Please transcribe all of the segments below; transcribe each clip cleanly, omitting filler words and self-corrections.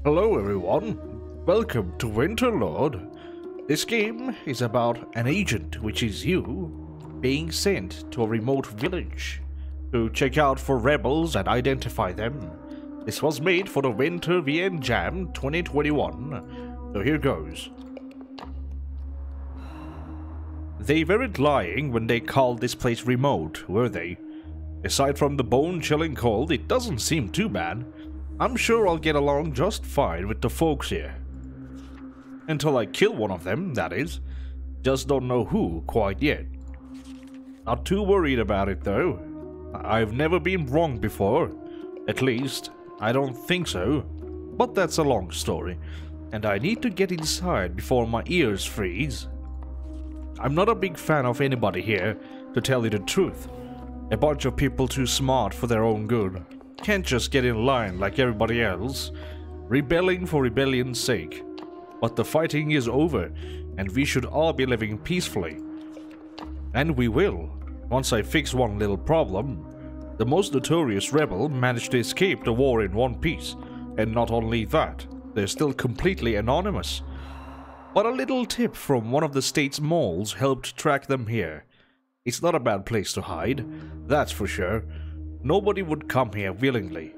Hello everyone, welcome to Winterlord. This game is about an agent, which is you, being sent to a remote village to check out for rebels and identify them. This was made for the Winter VN Jam 2021, so here goes. They weren't lying when they called this place remote, were they? Aside from the bone-chilling cold, it doesn't seem too bad. I'm sure I'll get along just fine with the folks here. Until I kill one of them, that is. Just don't know who quite yet. Not too worried about it though. I've never been wrong before. At least, I don't think so. But that's a long story, and I need to get inside before my ears freeze. I'm not a big fan of anybody here, to tell you the truth. A bunch of people too smart for their own good. Can't just get in line like everybody else, rebelling for rebellion's sake. But the fighting is over, and we should all be living peacefully. And we will, once I fix one little problem. The most notorious rebel managed to escape the war in one piece, and not only that, they're still completely anonymous. But a little tip from one of the state's moles helped track them here. It's not a bad place to hide, that's for sure. Nobody would come here willingly.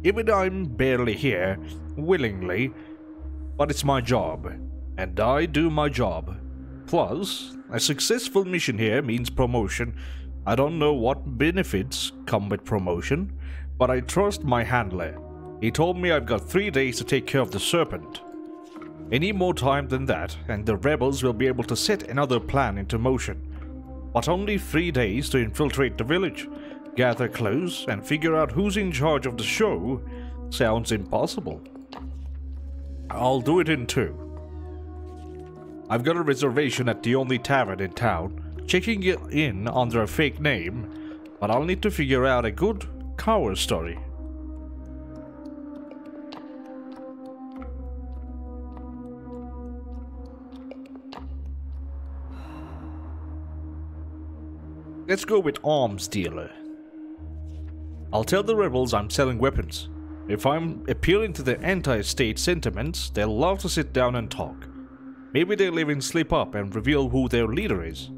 Even I'm barely here, willingly, but it's my job, and I do my job. Plus, a successful mission here means promotion. I don't know what benefits come with promotion, but I trust my handler. He told me I've got 3 days to take care of the serpent. Any more time than that, and the rebels will be able to set another plan into motion. But only 3 days to infiltrate the village. Gather close and figure out who's in charge of the show sounds impossible. I'll do it in 2. I've got a reservation at the only tavern in town, checking it in under a fake name, but I'll need to figure out a good cover story. Let's go with arms dealer. I'll tell the rebels I'm selling weapons. If I'm appealing to their anti-state sentiments, they'll love to sit down and talk. Maybe they'll even slip up and reveal who their leader is.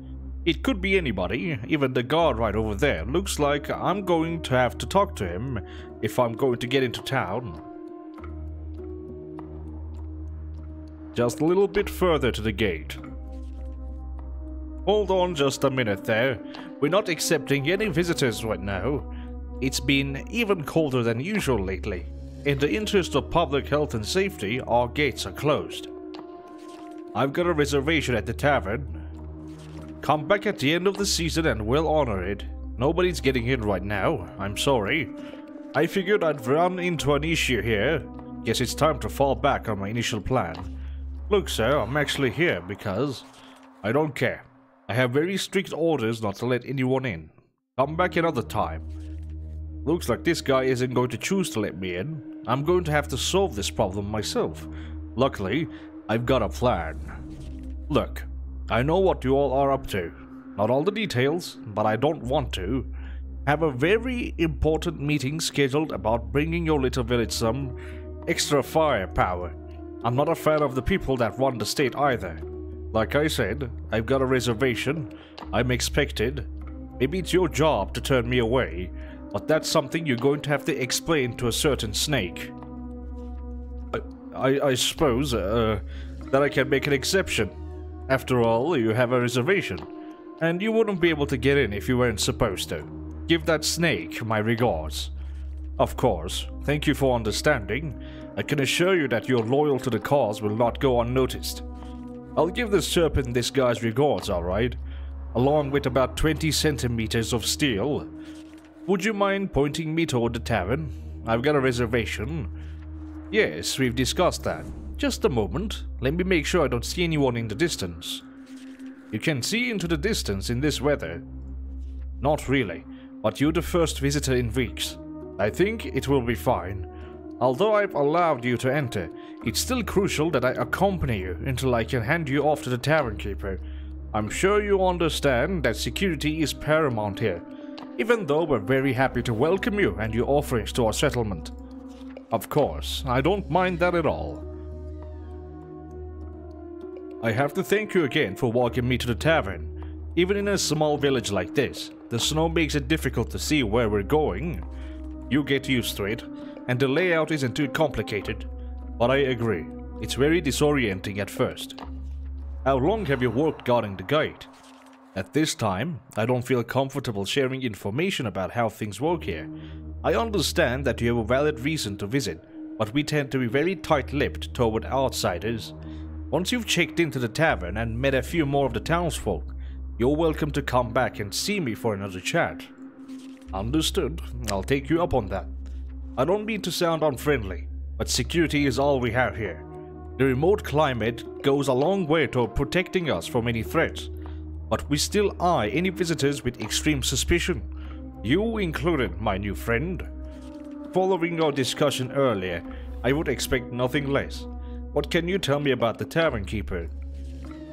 It could be anybody, even the guard right over there. Looks like I'm going to have to talk to him if I'm going to get into town. Just a little bit further to the gate. Hold on just a minute there. We're not accepting any visitors right now. It's been even colder than usual lately. In the interest of public health and safety, our gates are closed. I've got a reservation at the tavern. Come back at the end of the season and we'll honor it. Nobody's getting in right now, I'm sorry. I figured I'd run into an issue here. Guess it's time to fall back on my initial plan. Look sir, I'm actually here because I don't care. I have very strict orders not to let anyone in. Come back another time. Looks like this guy isn't going to choose to let me in. I'm going to have to solve this problem myself. Luckily, I've got a plan. Look, I know what you all are up to. Not all the details, but I don't want to. Have a very important meeting scheduled about bringing your little village some extra firepower. I'm not a fan of the people that run the state either. Like I said, I've got a reservation. I'm expected. Maybe it's your job to turn me away, but that's something you're going to have to explain to a certain snake. I suppose that I can make an exception. After all, you have a reservation, and you wouldn't be able to get in if you weren't supposed to. Give that snake my regards. Of course, thank you for understanding. I can assure you that your loyal to the cause will not go unnoticed. I'll give the serpent this guy's regards, alright? Along with about 20 centimeters of steel. Would you mind pointing me toward the tavern? I've got a reservation. Yes, we've discussed that. Just a moment. Let me make sure I don't see anyone in the distance. You can see into the distance in this weather. Not really, but you're the first visitor in weeks. I think it will be fine. Although I've allowed you to enter, it's still crucial that I accompany you until I can hand you off to the tavern keeper. I'm sure you understand that security is paramount here, even though we're very happy to welcome you and your offerings to our settlement. Of course, I don't mind that at all. I have to thank you again for walking me to the tavern. Even in a small village like this, the snow makes it difficult to see where we're going. You get used to it, and the layout isn't too complicated. But I agree, it's very disorienting at first. How long have you worked guarding the gate? At this time, I don't feel comfortable sharing information about how things work here. I understand that you have a valid reason to visit, but we tend to be very tight-lipped toward outsiders. Once you've checked into the tavern and met a few more of the townsfolk, you're welcome to come back and see me for another chat. Understood, I'll take you up on that. I don't mean to sound unfriendly, but security is all we have here. The remote climate goes a long way toward protecting us from any threats, but we still eye any visitors with extreme suspicion. You included, my new friend. Following our discussion earlier, I would expect nothing less. What can you tell me about the tavern keeper?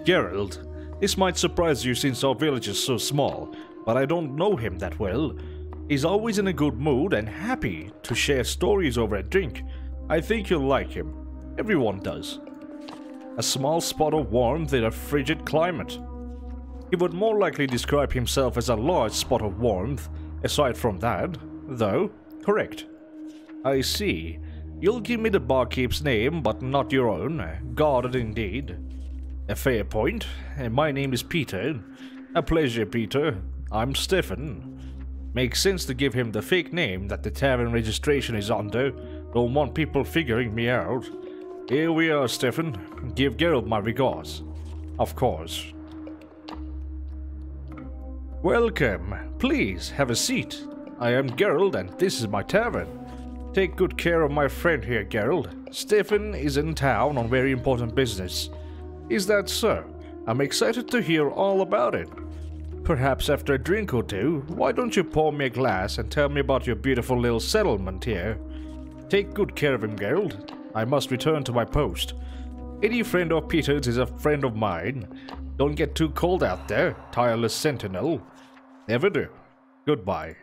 Gerald, this might surprise you since our village is so small, but I don't know him that well. He's always in a good mood and happy to share stories over a drink. I think you'll like him. Everyone does. A small spot of warmth in a frigid climate. He would more likely describe himself as a large spot of warmth. Aside from that, though, correct. I see. You'll give me the barkeep's name, but not your own. Guarded indeed. A fair point. My name is Peter. A pleasure, Peter. I'm Stefan. Makes sense to give him the fake name that the tavern registration is under. Don't want people figuring me out. Here we are, Stefan. Give Gerald my regards. Of course. Welcome. Please, have a seat. I am Gerald and this is my tavern. Take good care of my friend here, Gerald. Stefan is in town on very important business. Is that so? I'm excited to hear all about it. Perhaps after a drink or two, why don't you pour me a glass and tell me about your beautiful little settlement here? Take good care of him, Gerald. I must return to my post. Any friend of Peter's is a friend of mine. Don't get too cold out there, tireless sentinel. Never do. Goodbye.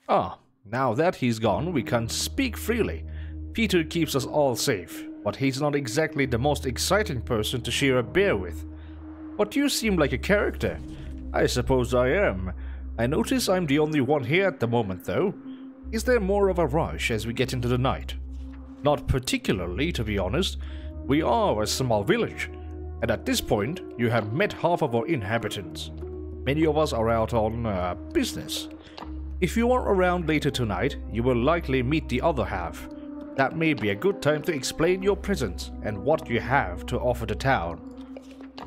Ah, now that he's gone, we can speak freely. Peter keeps us all safe, but he's not exactly the most exciting person to share a beer with. But you seem like a character. I suppose I am. I notice I'm the only one here at the moment, though. Is there more of a rush as we get into the night? Not particularly, to be honest. We are a small village, and at this point, you have met half of our inhabitants. Many of us are out on business. If you are around later tonight, you will likely meet the other half. That may be a good time to explain your presence and what you have to offer the town.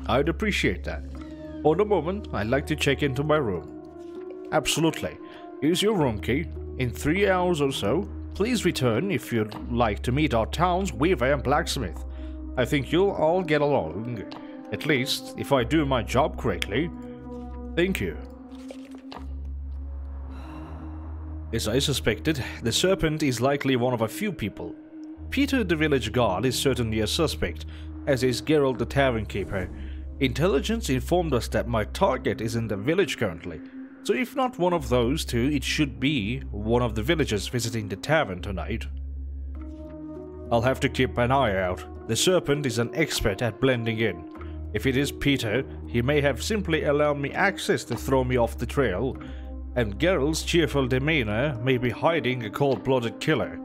I'd appreciate that. For the moment, I'd like to check into my room. Absolutely. Here's your room key. In 3 hours or so, please return if you'd like to meet our town's weaver and blacksmith. I think you'll all get along. At least, if I do my job correctly. Thank you. As I suspected, the serpent is likely one of a few people. Peter the village guard is certainly a suspect, as is Gerald the tavern keeper. Intelligence informed us that my target is in the village currently, so if not one of those two, it should be one of the villagers visiting the tavern tonight. I'll have to keep an eye out. The serpent is an expert at blending in. If it is Peter, he may have simply allowed me access to throw me off the trail, and Gerald's cheerful demeanor may be hiding a cold-blooded killer.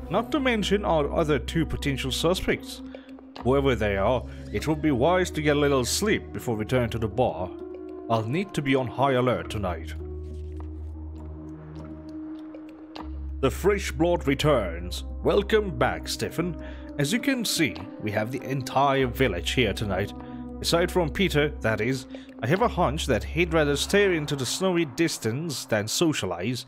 Not to mention our other two potential suspects. Whoever they are, it would be wise to get a little sleep before we return to the bar. I'll need to be on high alert tonight. The fresh blood returns. Welcome back, Stefan. As you can see, we have the entire village here tonight. Aside from Peter, that is, I have a hunch that he'd rather stare into the snowy distance than socialize.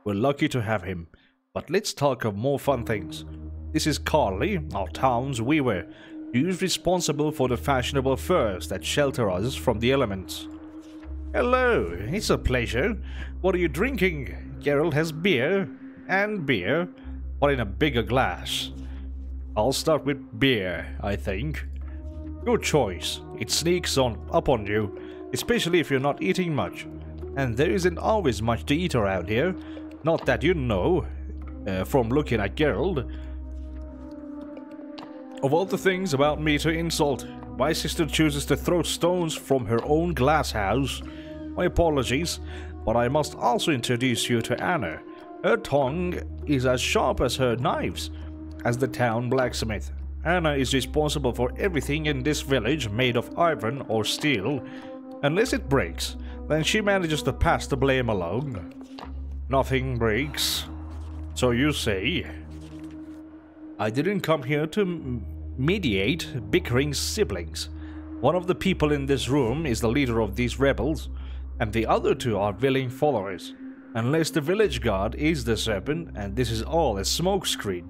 We're lucky to have him. But let's talk of more fun things. This is Carly, our town's weaver, who's responsible for the fashionable furs that shelter us from the elements. Hello, it's a pleasure. What are you drinking? Gerald has beer, but in a bigger glass. I'll start with beer, I think. Good choice. It sneaks up on you, especially if you're not eating much. And there isn't always much to eat around here. Not that you know, from looking at Gerald. Of all the things about me to insult, my sister chooses to throw stones from her own glass house. My apologies, but I must also introduce you to Anna. Her tongue is as sharp as her knives, as the town blacksmith. Anna is responsible for everything in this village made of iron or steel. Unless it breaks, then she manages to pass the blame along. Nothing breaks. So you say? I didn't come here to mediate bickering siblings. One of the people in this room is the leader of these rebels, and the other two are willing followers. Unless the village guard is the serpent and this is all a smokescreen,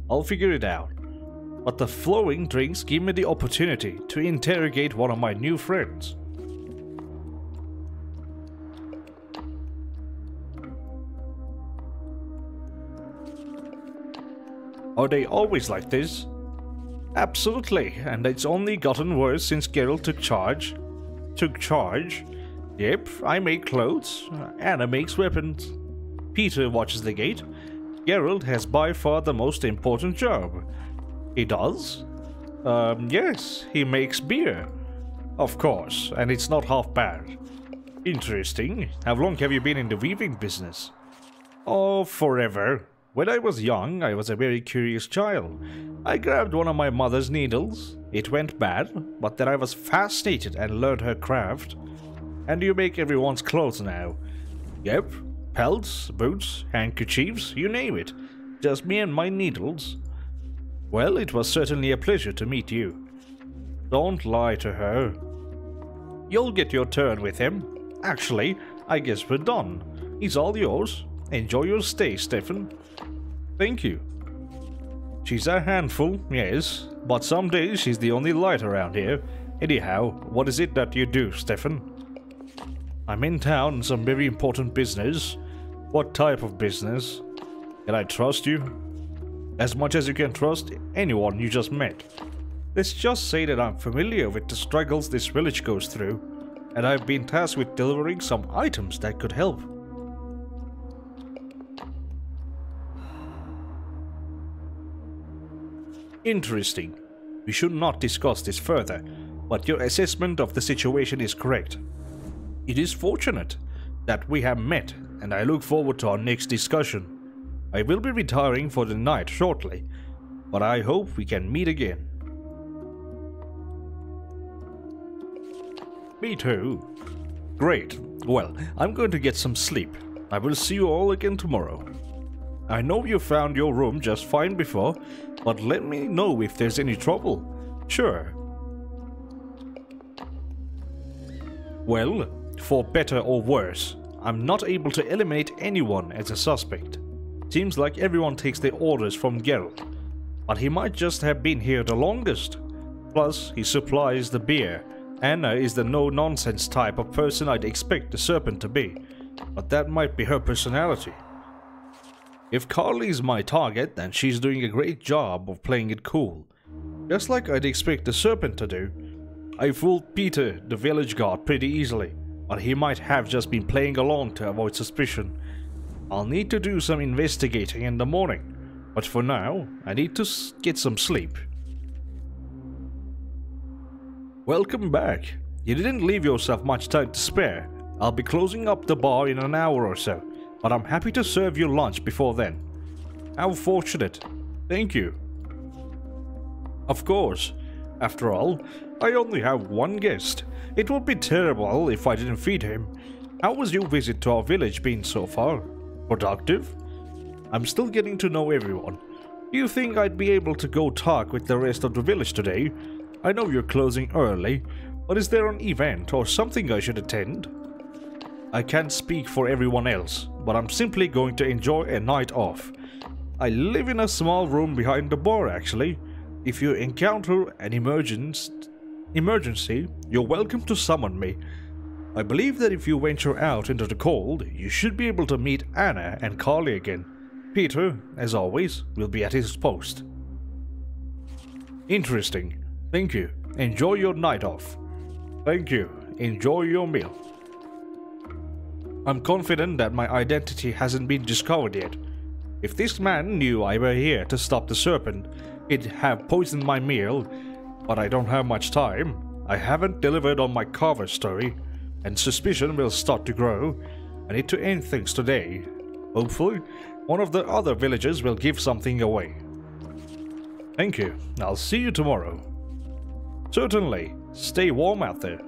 I'll figure it out. But the flowing drinks give me the opportunity to interrogate one of my new friends. Are they always like this? Absolutely, and it's only gotten worse since Geralt took charge. Yep, I make clothes, Anna makes weapons. Peter watches the gate. Geralt has by far the most important job. He does? Yes, he makes beer. Of course, and it's not half bad. Interesting. How long have you been in the weaving business? Oh, forever. When I was young, I was a very curious child. I grabbed one of my mother's needles. It went bad, but then I was fascinated and learned her craft. And you make everyone's clothes now. Yep, pelts, boots, handkerchiefs, you name it. Just me and my needles. Well, it was certainly a pleasure to meet you. Don't lie to her. You'll get your turn with him. Actually, I guess we're done. He's all yours. Enjoy your stay, Stefan. Thank you. She's a handful, yes, but some days she's the only light around here. Anyhow, what is it that you do, Stefan? I'm in town on some very important business. What type of business? Can I trust you? As much as you can trust anyone you just met. Let's just say that I'm familiar with the struggles this village goes through, and I've been tasked with delivering some items that could help. Interesting. We should not discuss this further, but your assessment of the situation is correct. It is fortunate that we have met, and I look forward to our next discussion. I will be retiring for the night shortly, but I hope we can meet again. Me too. Great. Well, I'm going to get some sleep. I will see you all again tomorrow. I know you found your room just fine before, but let me know if there's any trouble. Sure. Well, for better or worse, I'm not able to eliminate anyone as a suspect. Seems like everyone takes their orders from Geralt, but he might just have been here the longest. Plus, he supplies the beer. Anna is the no-nonsense type of person I'd expect the serpent to be, but that might be her personality. If Carly's my target, then she's doing a great job of playing it cool, just like I'd expect the serpent to do. I fooled Peter, the village guard, pretty easily, but he might have just been playing along to avoid suspicion. I'll need to do some investigating in the morning, but for now, I need to get some sleep. Welcome back. You didn't leave yourself much time to spare. I'll be closing up the bar in an hour or so, but I'm happy to serve you lunch before then. How fortunate. Thank you. Of course. After all, I only have one guest. It would be terrible if I didn't feed him. How was your visit to our village been so far? Productive? I'm still getting to know everyone. Do you think I'd be able to go talk with the rest of the village today? I know you're closing early, but is there an event or something I should attend? I can't speak for everyone else, but I'm simply going to enjoy a night off. I live in a small room behind the bar, actually. If you encounter an emergency, you're welcome to summon me. I believe that if you venture out into the cold, you should be able to meet Anna and Carly again. Peter, as always, will be at his post. Interesting. Thank you. Enjoy your night off. Thank you. Enjoy your meal. I'm confident that my identity hasn't been discovered yet. If this man knew I were here to stop the serpent, It have poisoned my meal, but I don't have much time. I haven't delivered on my cover story, and suspicion will start to grow. I need to end things today. Hopefully, one of the other villagers will give something away. Thank you. I'll see you tomorrow. Certainly. Stay warm out there.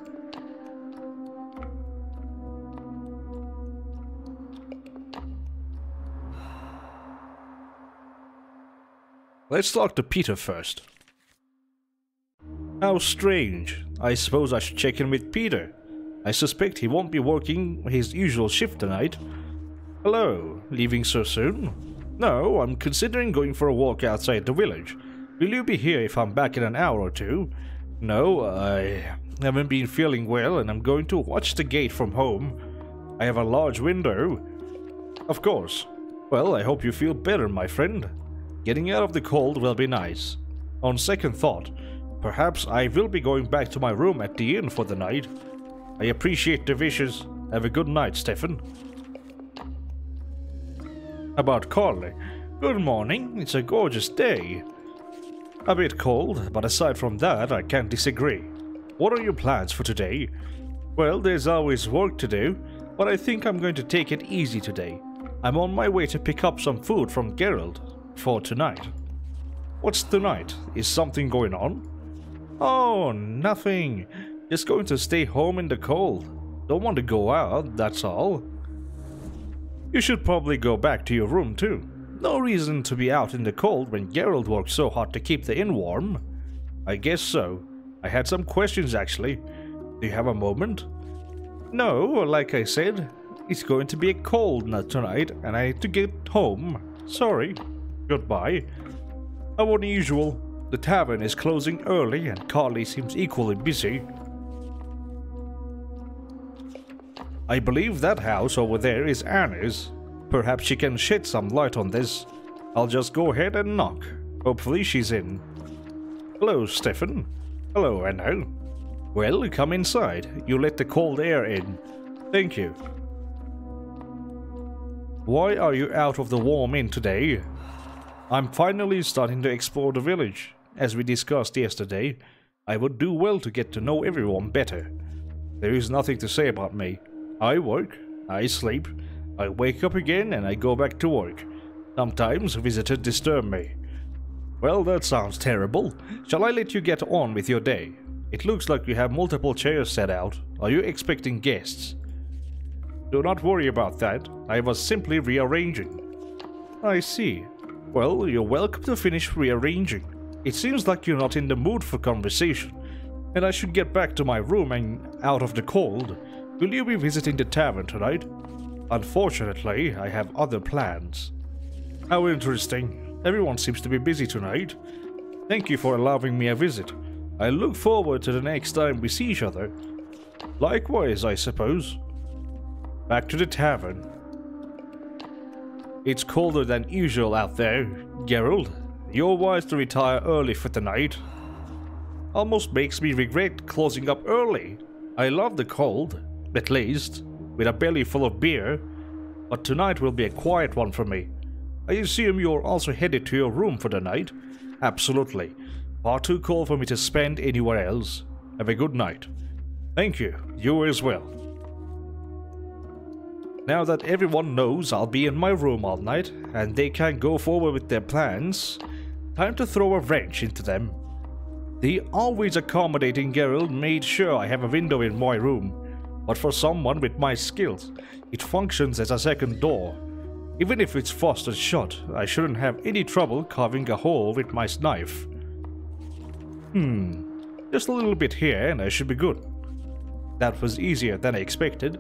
Let's talk to Peter first. How strange. I suppose I should check in with Peter. I suspect he won't be working his usual shift tonight. Hello, leaving so soon? No, I'm considering going for a walk outside the village. Will you be here if I'm back in an hour or two? No, I haven't been feeling well and I'm going to watch the gate from home. I have a large window. Of course. Well, I hope you feel better, my friend. Getting out of the cold will be nice. On second thought, perhaps I will be going back to my room at the inn for the night. I appreciate the wishes. Have a good night, Stefan. About Carly. Good morning. It's a gorgeous day. A bit cold, but aside from that, I can't disagree. What are your plans for today? Well, there's always work to do, but I think I'm going to take it easy today. I'm on my way to pick up some food from Geralt for tonight. What's tonight? Is something going on? Oh, nothing. Just going to stay home in the cold. Don't want to go out, that's all. You should probably go back to your room too. No reason to be out in the cold when Geralt worked so hard to keep the inn warm. I guess so. I had some questions actually. Do you have a moment? No, like I said, it's going to be a cold night tonight and I had to get home. Sorry. Goodbye. How unusual. The tavern is closing early and Carly seems equally busy. I believe that house over there is Anna's. Perhaps she can shed some light on this. I'll just go ahead and knock. Hopefully she's in. Hello, Stefan. Hello, Anna. Well, come inside. You let the cold air in. Thank you. Why are you out of the warm inn today? I'm finally starting to explore the village. As we discussed yesterday, I would do well to get to know everyone better. There is nothing to say about me. I work, I sleep, I wake up again and I go back to work. Sometimes visitors disturb me. Well, that sounds terrible. Shall I let you get on with your day? It looks like you have multiple chairs set out. Are you expecting guests? Do not worry about that. I was simply rearranging. I see. Well, you're welcome to finish rearranging. It seems like you're not in the mood for conversation, and I should get back to my room and out of the cold. Will you be visiting the tavern tonight? Unfortunately, I have other plans. How interesting. Everyone seems to be busy tonight. Thank you for allowing me a visit. I look forward to the next time we see each other. Likewise, I suppose. Back to the tavern. It's colder than usual out there, Geralt. You're wise to retire early for the night. Almost makes me regret closing up early. I love the cold, at least, with a belly full of beer. But tonight will be a quiet one for me. I assume you're also headed to your room for the night? Absolutely. Far too cold for me to spend anywhere else. Have a good night. Thank you. You as well. Now that everyone knows I'll be in my room all night, and they can go forward with their plans, time to throw a wrench into them. The always accommodating Geralt made sure I have a window in my room, but for someone with my skills, it functions as a second door. Even if it's fastened shut, I shouldn't have any trouble carving a hole with my knife. Just a little bit here and I should be good. That was easier than I expected.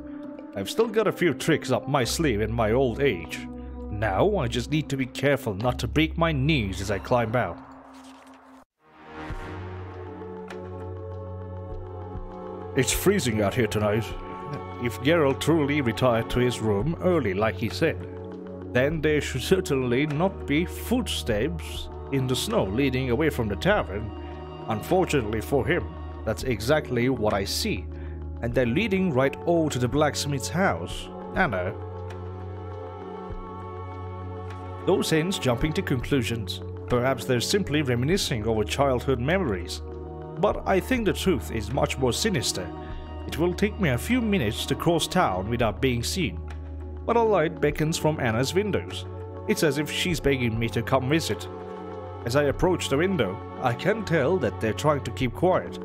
I've still got a few tricks up my sleeve in my old age. Now I just need to be careful not to break my knees as I climb out. It's freezing out here tonight. If Geralt truly retired to his room early like he said, then there should certainly not be footsteps in the snow leading away from the tavern. Unfortunately for him, that's exactly what I see, and they're leading right over to the blacksmith's house. Anna. Those hens jumping to conclusions. Perhaps they're simply reminiscing over childhood memories. But I think the truth is much more sinister. It will take me a few minutes to cross town without being seen. But a light beckons from Anna's windows. It's as if she's begging me to come visit. As I approach the window, I can tell that they're trying to keep quiet.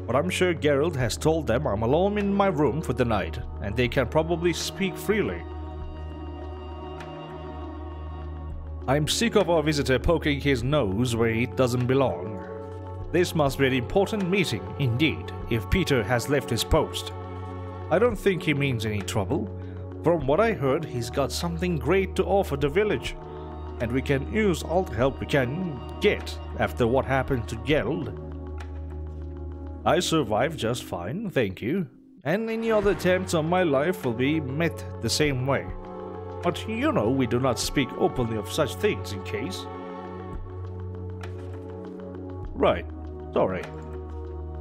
But I'm sure Geralt has told them I'm alone in my room for the night, and they can probably speak freely. I'm sick of our visitor poking his nose where it doesn't belong. This must be an important meeting, indeed, if Peter has left his post. I don't think he means any trouble. From what I heard, he's got something great to offer the village, and we can use all the help we can get after what happened to Geralt. I survived just fine, thank you, and any other attempts on my life will be met the same way. But you know we do not speak openly of such things in case. Right, sorry.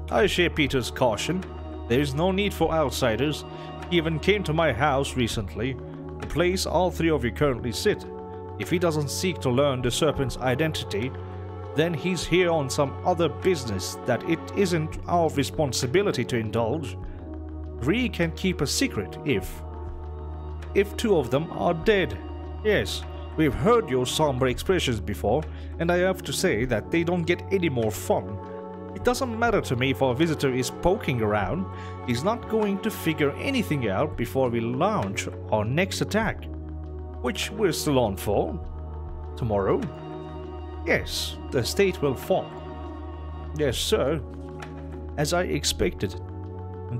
I share Peter's caution. There is no need for outsiders. He even came to my house recently, the place all three of you currently sit. If he doesn't seek to learn the serpent's identity, then he's here on some other business that it isn't our responsibility to indulge. Three can keep a secret if two of them are dead. Yes, we've heard your somber expressions before, and I have to say that they don't get any more fun. It doesn't matter to me if our visitor is poking around. He's not going to figure anything out before we launch our next attack, which we're still on for. Tomorrow? Yes, the state will fall. Yes, sir. As I expected.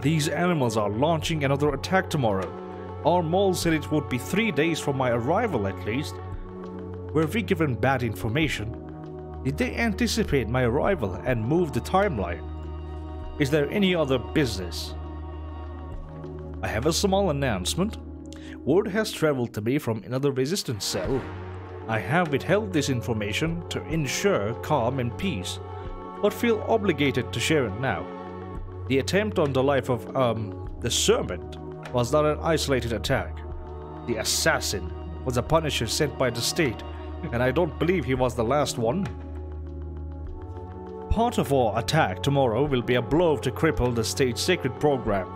These animals are launching another attack tomorrow. Our mole said it would be 3 days from my arrival at least. Were we given bad information? Did they anticipate my arrival and move the timeline? Is there any other business? I have a small announcement. Word has traveled to me from another resistance cell. I have withheld this information to ensure calm and peace, but feel obligated to share it now. The attempt on the life of, the servant was not an isolated attack. The assassin was a punisher sent by the state, and I don't believe he was the last one. Part of our attack tomorrow will be a blow to cripple the state's secret program.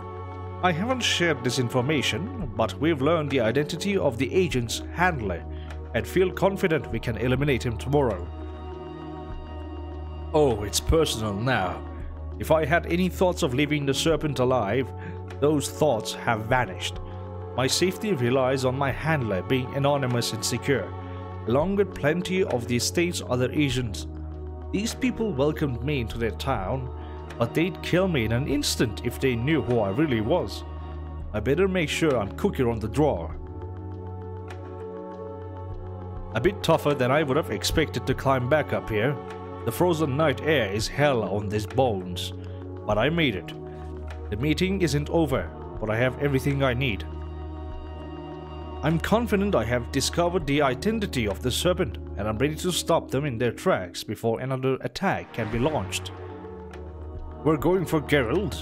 I haven't shared this information, but we've learned the identity of the agent's handler, and feel confident we can eliminate him tomorrow. Oh, it's personal now. If I had any thoughts of leaving the serpent alive, those thoughts have vanished. My safety relies on my handler being anonymous and secure, along with plenty of the estate's other agents. These people welcomed me into their town, but they'd kill me in an instant if they knew who I really was. I better make sure I'm cooker on the draw. A bit tougher than I would have expected to climb back up here. The frozen night air is hell on these bones, but I made it. The meeting isn't over, but I have everything I need. I'm confident I have discovered the identity of the serpent, and I'm ready to stop them in their tracks before another attack can be launched. We're going for Geralt.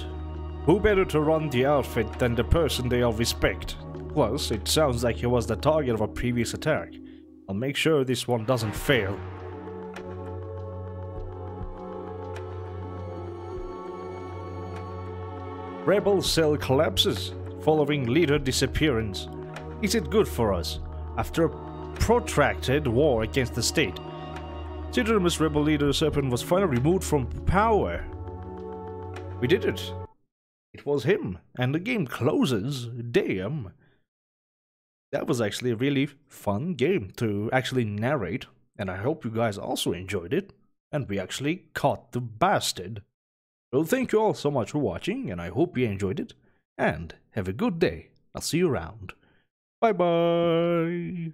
Who better to run the outfit than the person they all respect? Plus, it sounds like he was the target of a previous attack. I'll make sure this one doesn't fail. Rebel cell collapses following leader disappearance. Is it good for us? After a protracted war against the state, Citrus rebel leader Serpent was finally removed from power. We did it. It was him, and the game closes. Damn. That was actually a really fun game to actually narrate, and I hope you guys also enjoyed it, and we actually caught the bastard. Well, thank you all so much for watching, and I hope you enjoyed it, and have a good day. I'll see you around. Bye bye.